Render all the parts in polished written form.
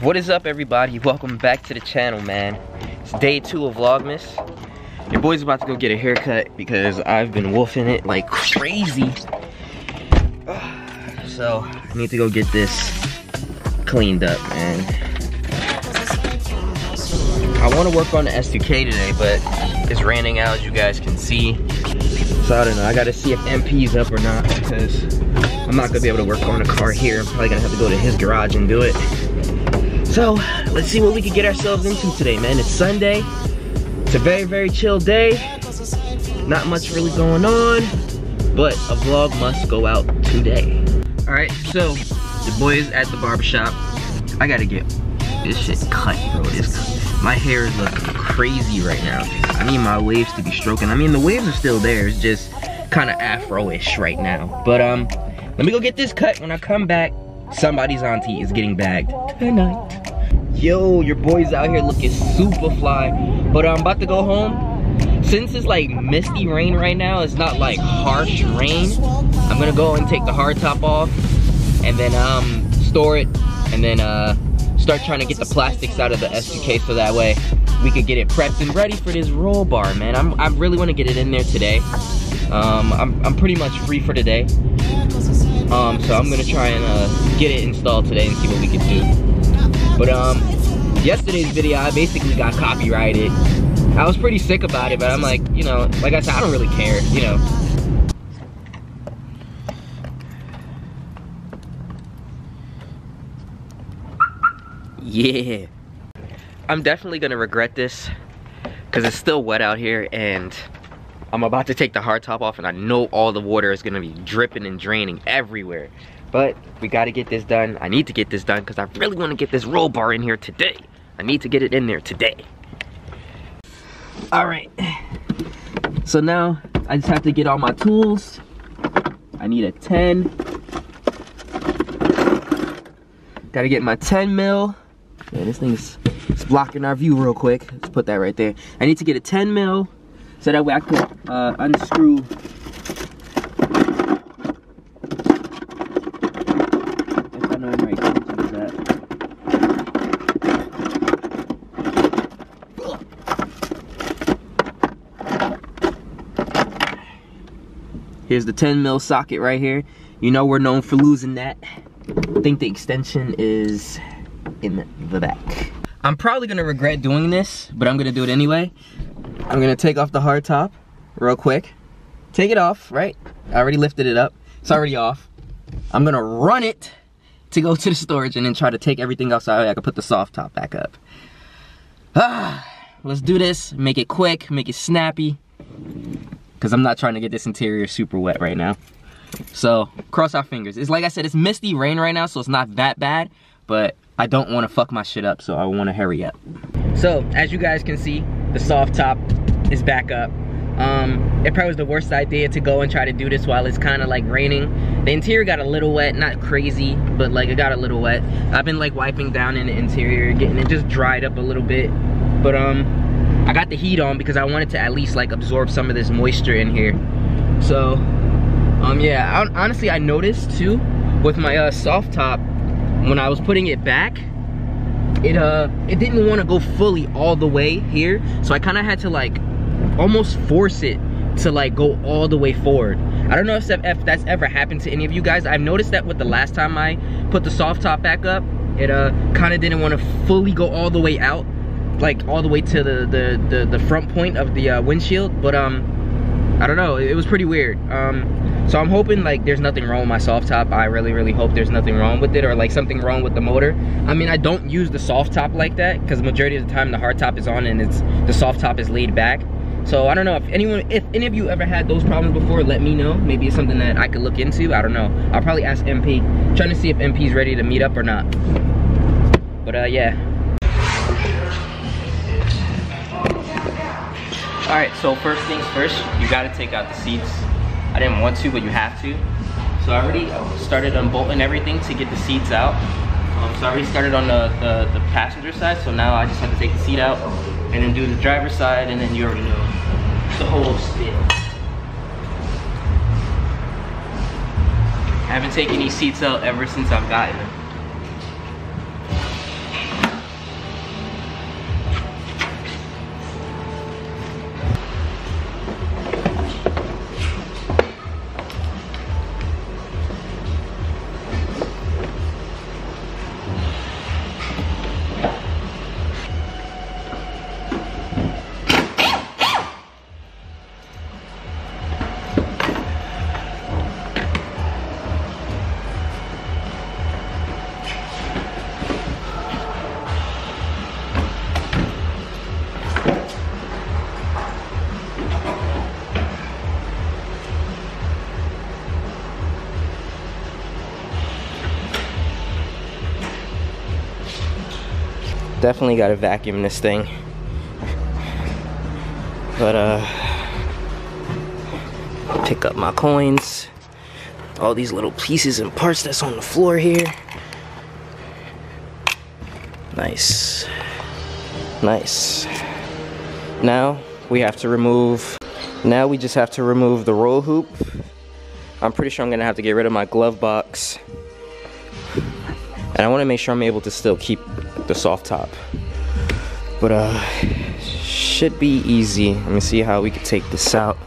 What is up, everybody? Welcome back to the channel, man. It's day 2 of Vlogmas. Your boy's about to go get a haircut because I've been wolfing it like crazy. So I need to go get this cleaned up, man. I want to work on the S2000 today, but it's raining out, as you guys can see. So I don't know, I gotta see if MP's up or not, because I'm not gonna be able to work on a car here. I'm probably gonna have to go to his garage and do it. So let's see what we can get ourselves into today, man. It's Sunday. It's a very, very chill day. Not much really going on, but a vlog must go out today. All right, so the boy is at the barbershop. I gotta get this shit cut, bro. My hair is looking crazy right now. I need my waves to be stroking. I mean, the waves are still there. It's just kind of afro-ish right now. But let me go get this cut. When I come back, somebody's auntie is getting bagged tonight. Yo, your boy's out here looking super fly. But I'm about to go home. Since it's like misty rain right now, it's not like harsh rain. I'm gonna go and take the hard top off and then store it and then start trying to get the plastics out of the S2000 so that way we could get it prepped and ready for this roll bar, man. I really want to get it in there today. I'm pretty much free for today. So I'm gonna try and get it installed today and see what we can do. But yesterday's video, I basically got copyrighted. I was pretty sick about it, but I'm like, you know, like I said, I don't really care, you know. Yeah. I'm definitely gonna regret this because it's still wet out here and I'm about to take the hard top off and I know all the water is gonna be dripping and draining everywhere. But we gotta get this done. I need to get this done because I really wanna get this roll bar in here today. I need to get it in there today. All right. So now I just have to get all my tools. I need a 10. Gotta get my 10 mil. Yeah, this thing's blocking our view real quick. Let's put that right there. I need to get a 10 mil so that way I could unscrew. If I know I'm right, can't do that. Here's the 10 mil socket right here. You know we're known for losing that. I think the extension is in the back. I'm probably gonna regret doing this, but I'm gonna do it anyway. I'm gonna take off the hard top real quick. Take it off, right? I already lifted it up. It's already off. I'm gonna run it to go to the storage and then try to take everything else out. I can put the soft top back up. Let's do this. Make it quick, make it snappy. Because I'm not trying to get this interior super wet right now. So, cross our fingers. It's like I said, it's misty rain right now, so it's not that bad. But I don't want to fuck my shit up, so I want to hurry up. So, as you guys can see, the soft top is back up. It probably was the worst idea to go and try to do this while it's kind of like raining. The interior got a little wet, not crazy, but like it got a little wet. I've been like wiping down in the interior, getting it just dried up a little bit. But I got the heat on because I wanted to at least like absorb some of this moisture in here. So, yeah, honestly I noticed too with my soft top, when I was putting it back, it didn't want to go fully all the way here, so I kind of had to like almost force it to like go all the way forward. I don't know if that's ever happened to any of you guys. I've noticed that with the last time I put the soft top back up, it kind of didn't want to fully go all the way out, like all the way to the front point of the windshield. But I don't know, it was pretty weird. So I'm hoping like there's nothing wrong with my soft top. I really hope there's nothing wrong with it or like something wrong with the motor. I mean, I don't use the soft top like that because the majority of the time the hard top is on and the soft top is laid back. So I don't know if any of you ever had those problems before, let me know. Maybe it's something that I could look into. I don't know. I'll probably ask MP. Trying to see if MP's ready to meet up or not. But yeah. Alright, so first things first, you gotta take out the seats. I didn't want to, but you have to. So I already started unbolting everything to get the seats out. So I already started on the passenger side, so now I just have to take the seat out and then do the driver's side, and then you already know the whole spiel. I haven't taken these seats out ever since I've gotten them. Definitely gotta vacuum this thing. But pick up my coins. All these little pieces and parts that's on the floor here. Nice. Nice. Now we have to remove, now we just have to remove the roll hoop. I'm pretty sure I'm gonna have to get rid of my glove box. And I wanna make sure I'm able to still keep the soft top. But should be easy. Let me see how we can take this out.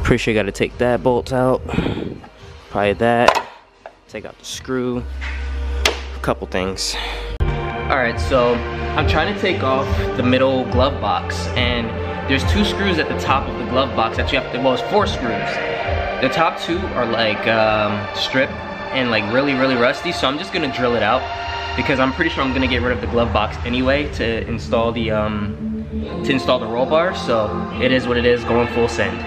Pretty sure you gotta take that bolt out. Probably that. Take out the screw. A couple things. Alright, so I'm trying to take off the middle glove box, and there's 2 screws at the top of the glove box that you have to, well, it's 4 screws. The top 2 are like stripped and like really rusty, so I'm just gonna drill it out because I'm pretty sure I'm gonna get rid of the glove box anyway to install the roll bar. So it is what it is, going full send.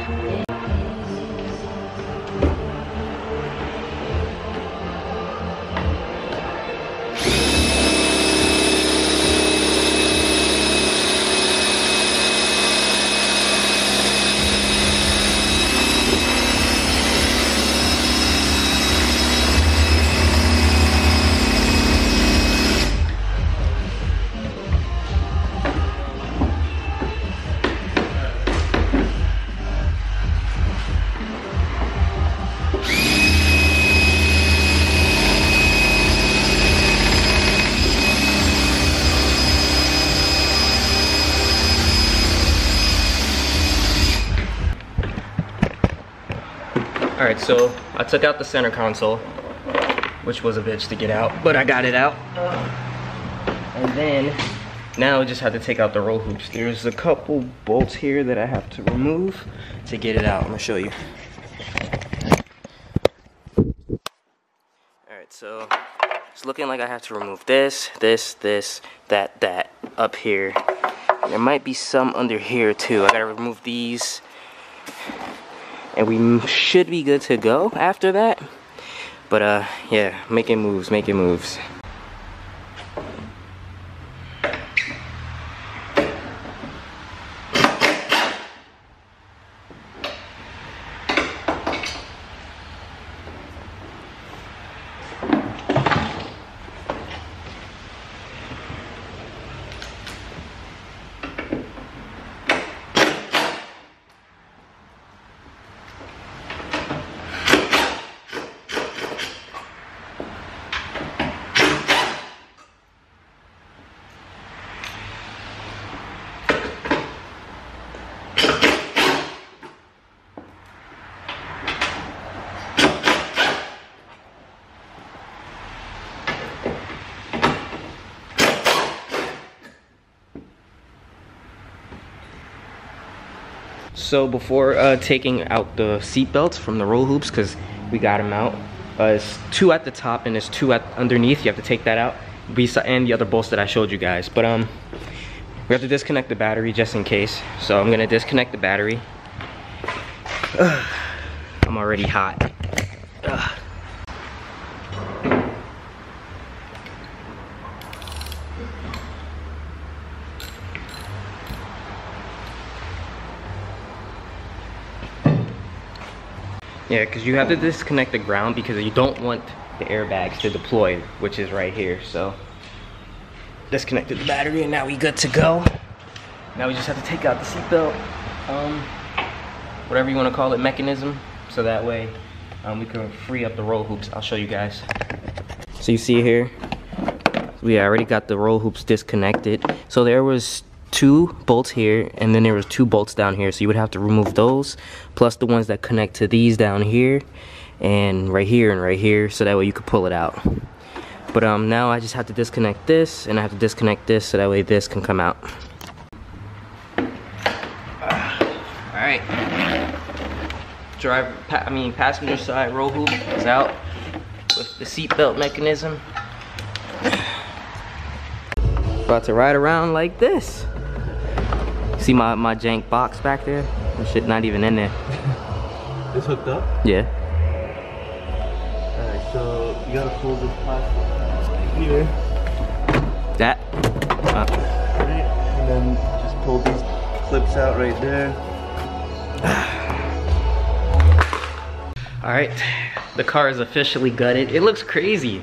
Alright, so I took out the center console, which was a bitch to get out, but I got it out. And then, now I just have to take out the roll hoops. There's a couple bolts here that I have to remove to get it out. I'm gonna show you. Alright, so it's looking like I have to remove this, that up here. There might be some under here too. I gotta remove these. And we should be good to go after that. But yeah, making moves. So before taking out the seat belts from the roll hoops, because we got them out, it's 2 at the top and there's 2 underneath. You have to take that out, and the other bolts that I showed you guys. But we have to disconnect the battery just in case. So I'm gonna disconnect the battery. I'm already hot. Yeah, because you have to disconnect the ground because you don't want the airbags to deploy, which is right here. So disconnected the battery and now we good to go. Now we just have to take out the seatbelt, whatever you want to call it, mechanism, so that way we can free up the roll hoops. I'll show you guys. So you see here, we already got the roll hoops disconnected. So there was 2 bolts here, and then there was 2 bolts down here, so you would have to remove those plus the ones that connect to these down here and right here, so that way you could pull it out. But now I just have to disconnect this, and I have to disconnect this so that way this can come out. Alright, passenger side roll hoop is out with the seatbelt mechanism. About to ride around like this. See my jank box back there? That shit not even in there. It's hooked up? Yeah. Alright, so you gotta pull this plastic here. That? Right, and then just pull these clips out right there. All right, the car is officially gutted. It looks crazy.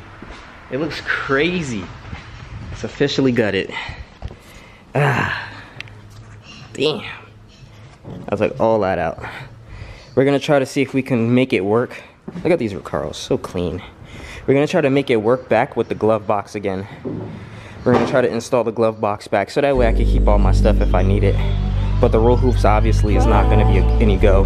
It looks crazy. It's officially gutted. Ah, damn. I was like, all that out. We're gonna try to see if we can make it work. Look at these Recaros, so clean. We're gonna try to make it work back with the glove box again. We're gonna try to install the glove box back so that way I can keep all my stuff if I need it. But the roll hoops obviously is not gonna be any go.